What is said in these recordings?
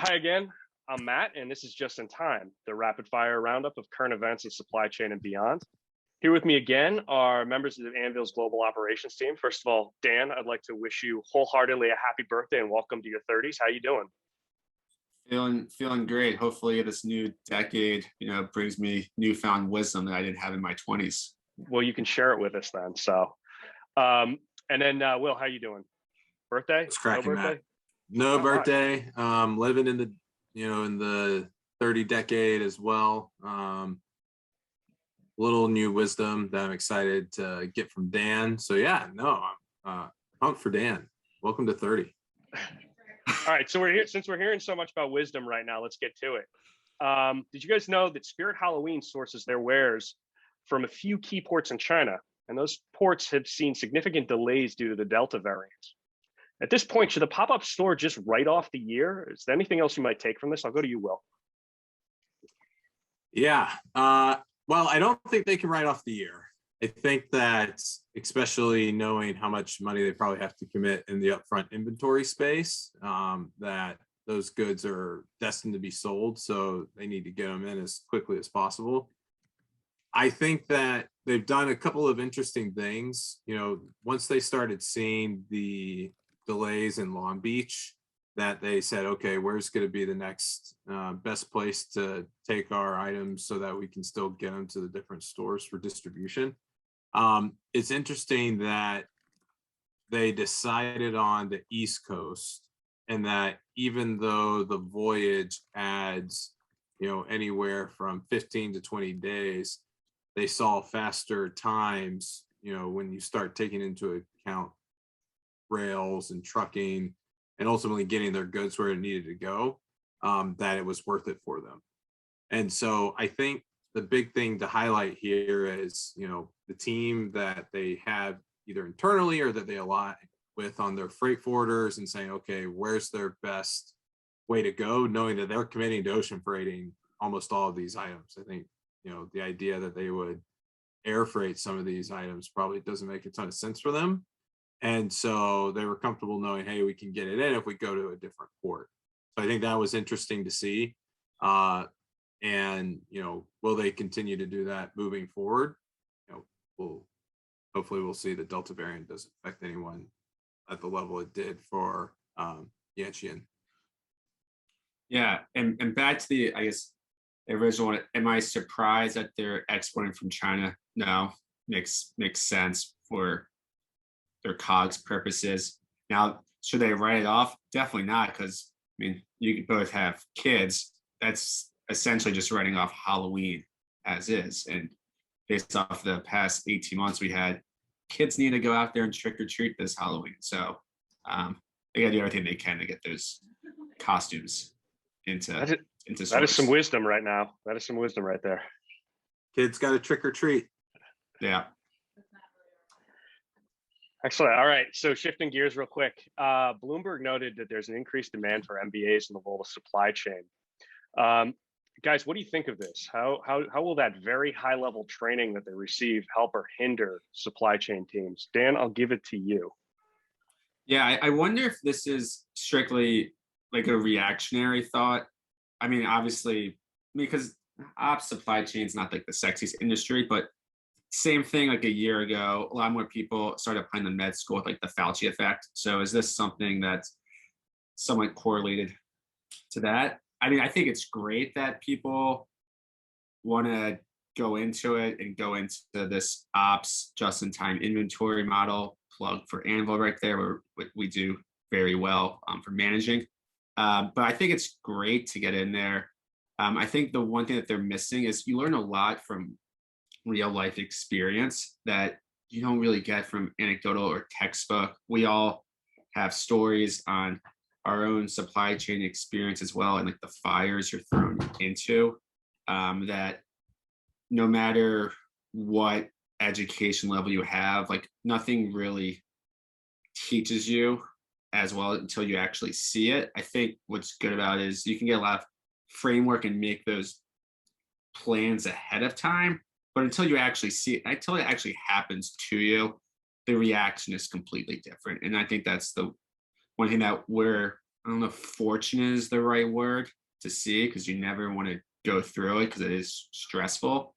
Hi again. I'm Matt, and this is Just in Time, the rapid fire roundup of current events in supply chain and beyond. Here with me again are members of Anvyl's global operations team. First of all, Dan, I'd like to wish you wholeheartedly a happy birthday and welcome to your 30s. How you doing? Feeling great. Hopefully this new decade, brings me newfound wisdom that I didn't have in my 20s. Well, you can share it with us then. And then Will, how you doing? Birthday? It's cracking, No birthday? Matt. No Oh, birthday. Living in the 30 decade as well. Little new wisdom that I'm excited to get from Dan. So yeah, no, I'm pumped for Dan. Welcome to 30. All right, so since we're hearing so much about wisdom right now, let's get to it. Did you guys know that Spirit Halloween sources their wares from a few key ports in China, and those ports have seen significant delays due to the Delta variant? At this point, should the pop-up store just write off the year? Is there anything else you might take from this? I'll go to you, Will. Yeah. Well, I don't think they can write off the year. I think that, especially knowing how much money they probably have to commit in the upfront inventory space, that those goods are destined to be sold. So they need to get them in as quickly as possible. I think that they've done a couple of interesting things. Once they started seeing the delays in Long Beach, that they said, okay, where's going to be the next best place to take our items so that we can still get them to the different stores for distribution. It's interesting that they decided on the East Coast, and that even though the voyage adds, anywhere from 15 to 20 days, they saw faster times, when you start taking into account rails and trucking and ultimately getting their goods where it needed to go, that it was worth it for them. And so I think the big thing to highlight here is, the team that they have either internally or that they align with on their freight forwarders and saying, okay, where's their best way to go, knowing that they're committing to ocean freighting almost all of these items. I think, the idea that they would air freight some of these items probably doesn't make a ton of sense for them. And so they were comfortable knowing, hey, we can get it in if we go to a different port. So I think that was interesting to see. And, will they continue to do that moving forward? Hopefully we'll see the Delta variant doesn't affect anyone at the level it did for Yantian. Yeah, and back to the, I guess, original one, am I surprised that they're exporting from China? No, makes sense for their COGS purposes. Now, should they write it off? Definitely not, because you both have kids. That's essentially just writing off Halloween as is. And based off the past 18 months, we had kids need to go out there and trick or treat this Halloween. So they gotta do everything they can to get those costumes into stores. That is some wisdom right now. That is some wisdom right there. Kids got to trick or treat. Yeah. Excellent. All right. So shifting gears real quick, Bloomberg noted that there's an increased demand for MBAs in the global supply chain. Guys, what do you think of this? How will that very high level training that they receive help or hinder supply chain teams? Dan, I'll give it to you. Yeah, I wonder if this is strictly like a reactionary thought. Obviously, because ops supply chain is not like the sexiest industry, but same thing like a year ago, a lot more people started applying to med school with like the Fauci effect. So is this something that's somewhat correlated to that? I think it's great that people want to go into it and go into this ops just-in-time inventory model. Plug for Anvyl right there, where we do very well for managing. But I think it's great to get in there. I think the one thing that they're missing is you learn a lot from real life experience that you don't really get from anecdotal or textbook. We all have stories on our own supply chain experience as well, and like the fires you're thrown into, that no matter what education level you have, like nothing really teaches you as well until you actually see it. I think what's good about it is you can get a lot of framework and make those plans ahead of time, but until you actually see it, until it actually happens to you, the reaction is completely different. And I think that's the one thing that we're I don't know if fortunate is the right word to see, because you never want to go through it because it is stressful.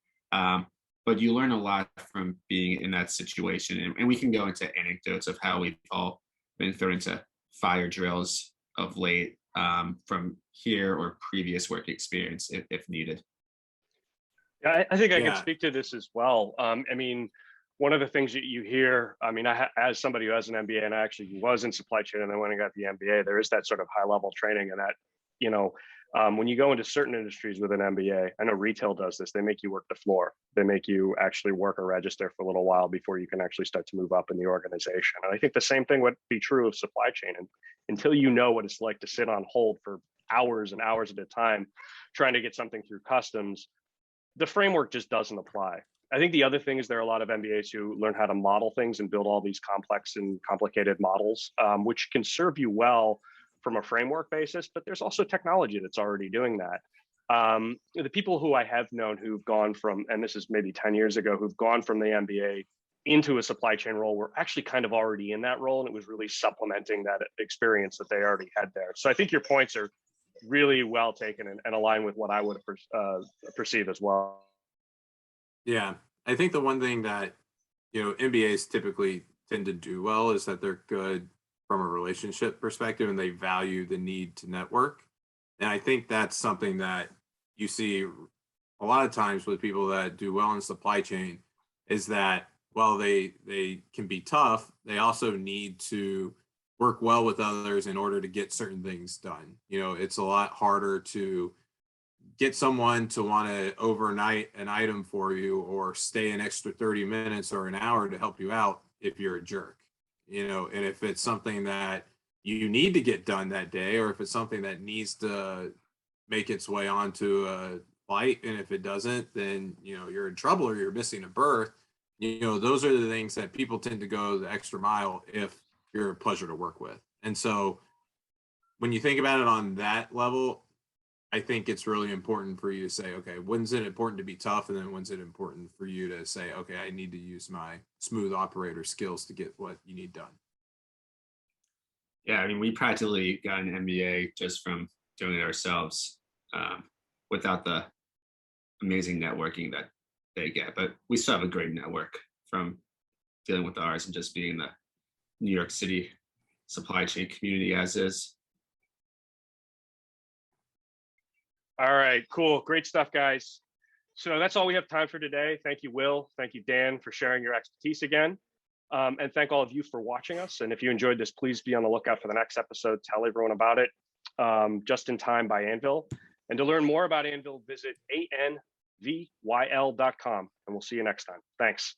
But you learn a lot from being in that situation. And we can go into anecdotes of how we've all been thrown into fire drills of late, from here or previous work experience if needed. Yeah, I think I can Yeah. speak to this as well. I mean, one of the things that you hear, I mean, as somebody who has an MBA and I actually was in supply chain and then when I got the MBA, there is that sort of high level training and that, you know, when you go into certain industries with an MBA, I know retail does this, they make you work the floor. They make you actually work a register for a little while before you can actually start to move up in the organization. And I think the same thing would be true of supply chain. And until you know what it's like to sit on hold for hours and hours at a time, trying to get something through customs, the framework just doesn't apply. I think the other thing is there are a lot of MBAs who learn how to model things and build all these complex and complicated models, which can serve you well from a framework basis, but there's also technology that's already doing that. The people who I have known who've gone from, and this is maybe 10 years ago, who've gone from the MBA into a supply chain role were actually kind of already in that role, and it was really supplementing that experience that they already had there. So I think your points are really well taken and align with what I would perceive as well. Yeah. I think the one thing that, MBAs typically tend to do well is that they're good from a relationship perspective and they value the need to network. And I think that's something that you see a lot of times with people that do well in supply chain is that while they can be tough, they also need to work well with others in order to get certain things done. It's a lot harder to get someone to want to overnight an item for you or stay an extra 30 minutes or an hour to help you out if you're a jerk. And if it's something that you need to get done that day, or if it's something that needs to make its way onto a flight, and if it doesn't, then you're in trouble or you're missing a berth. Those are the things that people tend to go the extra mile if you're a pleasure to work with. And so when you think about it on that level, I think it's really important for you to say, okay, when's it important to be tough? And then when's it important for you to say, okay, I need to use my smooth operator skills to get what you need done. Yeah, I mean, we practically got an MBA just from doing it ourselves, without the amazing networking that they get. But we still have a great network from dealing with ours and just being in the New York City supply chain community as is. All right, cool. Great stuff, guys. So that's all we have time for today. Thank you, Will. Thank you, Dan, for sharing your expertise again. And thank all of you for watching us. And if you enjoyed this, please be on the lookout for the next episode. Tell everyone about it. Just in Time by Anvyl. And to learn more about Anvyl, visit anvyl.com. And we'll see you next time. Thanks.